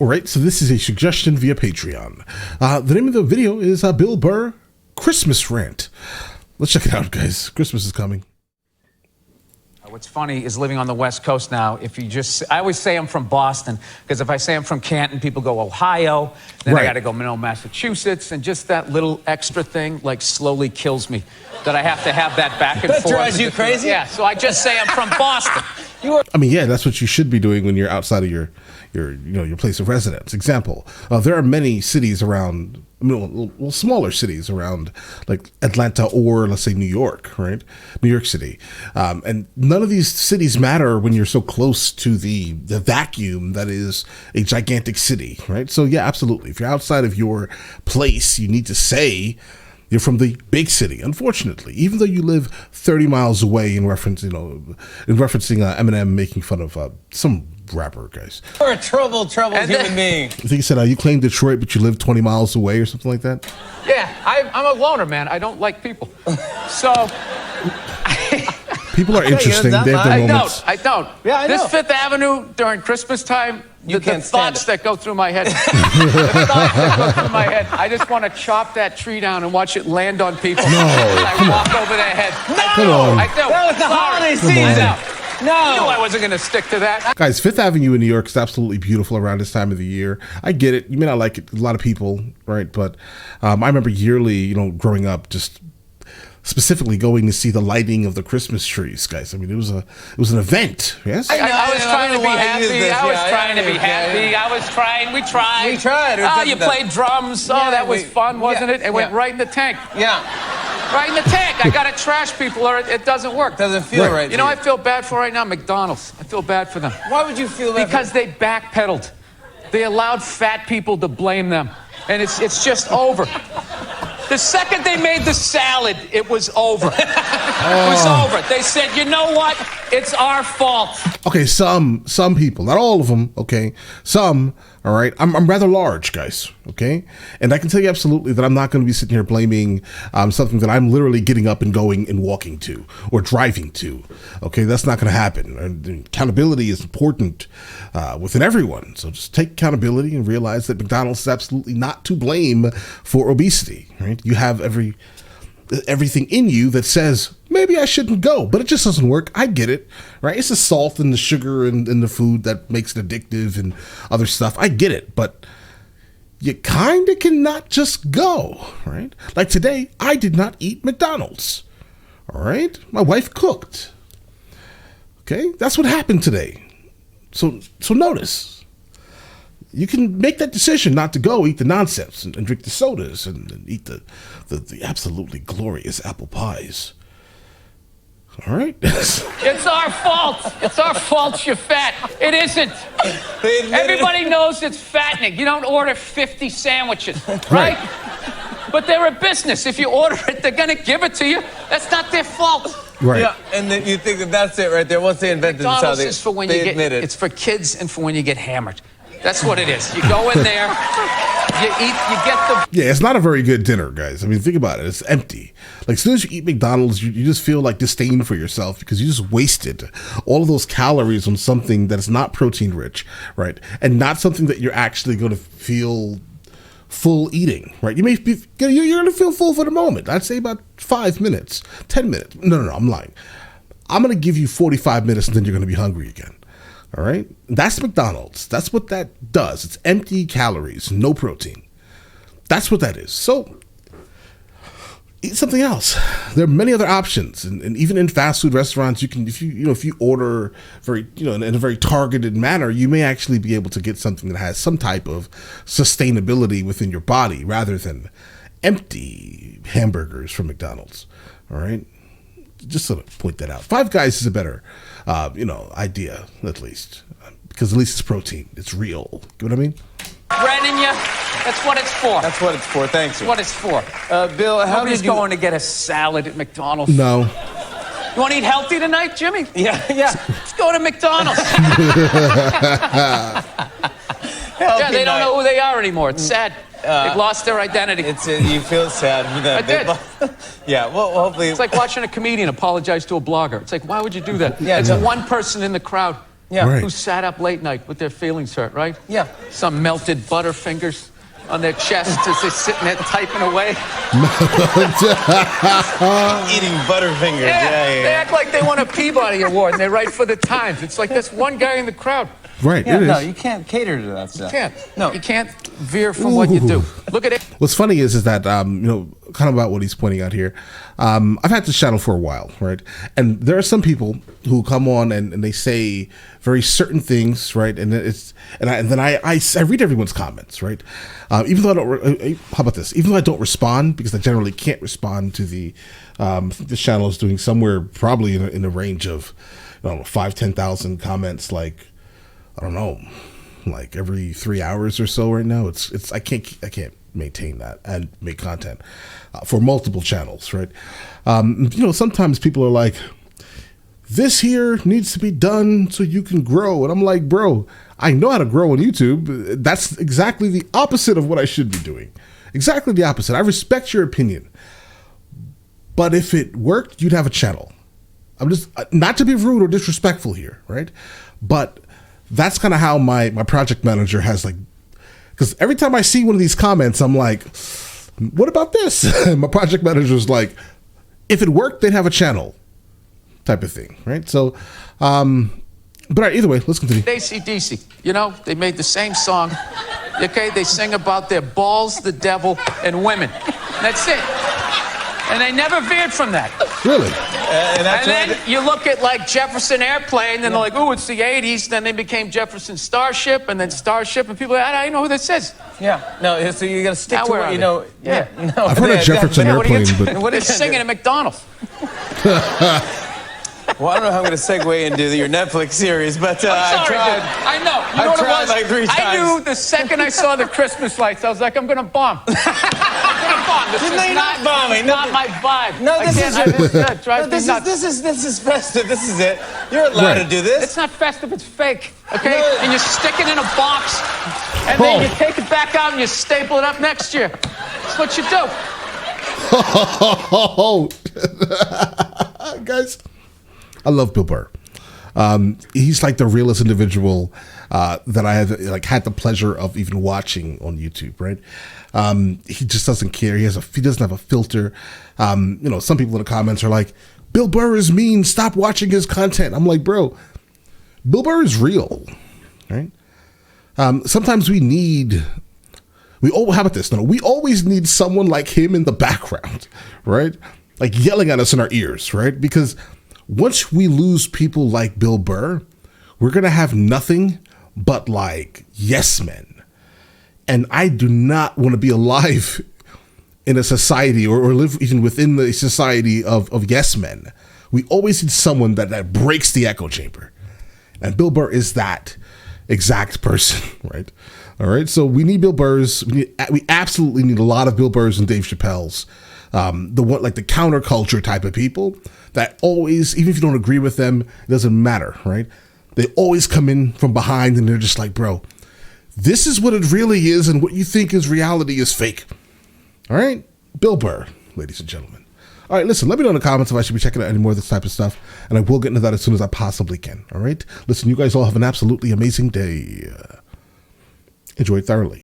All right, so this is a suggestion via Patreon. The name of the video is Bill Burr, Christmas Rant. Let's check it out, guys. Christmas is coming. What's funny is living on the West Coast now, I always say I'm from Boston, because if I say I'm from Canton, people go Ohio, then I got to go Massachusetts, and just that little extra thing, like, slowly kills me, that I have to have that back and forth. That drives you crazy? Yeah, so I just say I'm from Boston. I mean, yeah, that's what you should be doing when you're outside of your place of residence. Example, there are many cities around, smaller cities around, like Atlanta or, let's say, New York, right? New York City. And none of these cities matter when you're so close to the vacuum that is a gigantic city, right? So, yeah, absolutely. If you're outside of your place, you need to say you're from the big city. Unfortunately, even though you live 30 miles away, in referencing Eminem making fun of some rapper, guys. You're a troubled human being. I think he said you claim Detroit, but you live 20 miles away or something like that. Yeah, I'm a loner, man. I don't like people. So people are interesting. They have their moments. I don't. Yeah, I know. This Fifth Avenue during Christmas time, the thoughts that go through my head. I just want to chop that tree down and watch it land on people. No, I walk over their head. No, I do. That was the holiday season. No. I knew I wasn't going to stick to that. Guys, Fifth Avenue in New York is absolutely beautiful around this time of the year. I get it. You may not like it. A lot of people, right? But I remember yearly, growing up, just specifically going to see the lighting of the Christmas trees, guys. I mean, it was an event. Yes. I was trying to be happy. We tried. Oh, you played drums. Oh, that was fun, wasn't it? It went right in the tank. Yeah. Right in the tank. I gotta trash people or it doesn't work. Doesn't feel right. You know, I feel bad for right now McDonald's. I feel bad for them. Why would you feel that? Because they backpedaled. They allowed fat people to blame them, and it's just over. The second they made the salad, it was over. It was over. They said, you know what? It's our fault. Okay, some people, not all of them, okay? Some, all right? I'm rather large, guys, okay? And I can tell you absolutely that I'm not going to be sitting here blaming something that I'm literally getting up and going and walking to or driving to, okay? That's not going to happen. And accountability is important within everyone. So just take accountability and realize that McDonald's is absolutely not to blame for obesity, right? You have everything in you that says, maybe I shouldn't go, but it just doesn't work. I get it, right? It's the salt and the sugar and the food that makes it addictive and other stuff. I get it, but you kind of cannot just go, right? Like today, I did not eat McDonald's, all right? My wife cooked, okay? That's what happened today. So notice. You can make that decision not to go eat the nonsense and drink the sodas and eat the absolutely glorious apple pies. All right? It's our fault. It's our fault you're fat. It isn't. Everybody knows it's fattening. You don't order 50 sandwiches, right? But they're a business. If you order it, they're going to give it to you. That's not their fault. Right. Yeah, and then you think that's it right there. Once they invented McDonald's this, is for when you get. It's for kids and for when you get hammered. That's what it is. You go in there, you eat, you get the... Yeah, it's not a very good dinner, guys. I mean, think about it. It's empty. Like, as soon as you eat McDonald's, you just feel like disdain for yourself because you just wasted all of those calories on something that is not protein rich, right? And not something that you're actually going to feel full eating, right? You're going to feel full for the moment. I'd say about 5 minutes, 10 minutes. No, I'm lying. I'm going to give you 45 minutes and then you're going to be hungry again. All right. That's McDonald's. That's what that does. It's empty calories, no protein. That's what that is. So eat something else. There are many other options. And even in fast food restaurants, you can, if you order very, in a very targeted manner, you may actually be able to get something that has some type of sustainability within your body rather than empty hamburgers from McDonald's. All right. Just sort of point that out. Five Guys is a better, idea, at least. Because at least it's protein. It's real. You know what I mean? Bread in you. That's what it's for. That's what it's for. Thanks. That's what it's for. Bill, how Nobody's going to get a salad at McDonald's. No. You want to eat healthy tonight, Jimmy? Yeah. Let's go to McDonald's. Yeah, they don't know who they are anymore. It's sad. They've lost their identity. You feel sad. I did. Yeah, well, hopefully... It's like watching a comedian apologize to a blogger. It's like, why would you do that? Yeah, it's one person in the crowd. Yeah. Right. Who sat up late night with their feelings hurt, right? Yeah. Some melted butterfingers on their chest as they're sitting there typing away. Eating Butterfingers. They act like they won a Peabody Award and they write for the Times. It's like this one guy in the crowd. Right. Yeah, it no, is. you can't cater to that stuff. You can't. No. You can't veer from what you do. Look at it. What's funny is that kind of about what he's pointing out here. I've had this channel for a while, right? And there are some people who come on and they say very certain things, right? And then I read everyone's comments, right? Even though I don't. How about this? Even though I don't respond because I generally can't respond to the. I think this channel is doing somewhere probably in a range of, 5,000-10,000 comments, like. I don't know, like every 3 hours or so right now. I can't maintain that and make content for multiple channels, right? Sometimes people are like, this here needs to be done so you can grow. And I'm like, bro, I know how to grow on YouTube. That's exactly the opposite of what I should be doing. Exactly the opposite. I respect your opinion. But if it worked, you'd have a channel. I'm just, not to be rude or disrespectful here, right? But that's kind of how my project manager has because every time I see one of these comments, I'm like, what about this? My project manager's like, if it worked, they'd have a channel type of thing, right? So, but all right, either way, let's continue. AC/DC, they made the same song. Okay, they sing about their balls, the devil, and women. That's it. And they never veered from that. Really? And then you look at like Jefferson Airplane, and they're like, ooh, it's the 80s. Then they became Jefferson Starship, and then Starship, and people are like, I don't know who this is. Yeah. No, so you got to stick Now to where what are you they? know. Yeah. No, I've heard of Jefferson Airplane, but What is singing at McDonald's? Well, I don't know how I'm going to segue into your Netflix series, but I tried. I know. You know I've what it tried was? like 3 times. I knew the second I saw the Christmas lights, I was like, I'm going to bomb. I'm going to bomb. This No, is you're not bombing. not my vibe. No, this is it drives me nuts. this is festive. This is it. You're allowed to do this. It's not festive, it's fake. Okay? And you stick it in a box, and then you take it back out and you staple it up next year. That's what you do. Guys, I love Bill Burr. He's like the realest individual that I have had the pleasure of even watching on YouTube, right? He just doesn't care. He doesn't have a filter. Some people in the comments are like, Bill Burr is mean, stop watching his content. I'm like, bro, Bill Burr is real, right? Sometimes how about this? No, we always need someone like him in the background, right? Like yelling at us in our ears, right? Because once we lose people like Bill Burr, we're going to have nothing but like yes men. And I do not want to be alive in a society or live even within the society of yes men. We always need someone that breaks the echo chamber. And Bill Burr is that exact person, right? All right. So we need Bill Burrs. We absolutely need a lot of Bill Burrs and Dave Chappelle's. The counterculture type of people that always, even if you don't agree with them, it doesn't matter, right? They always come in from behind and they're just like, bro, this is what it really is, and what you think is reality is fake. All right? Bill Burr, ladies and gentlemen. All right, listen, let me know in the comments if I should be checking out any more of this type of stuff, and I will get into that as soon as I possibly can. All right? Listen, you guys all have an absolutely amazing day. Enjoy it thoroughly.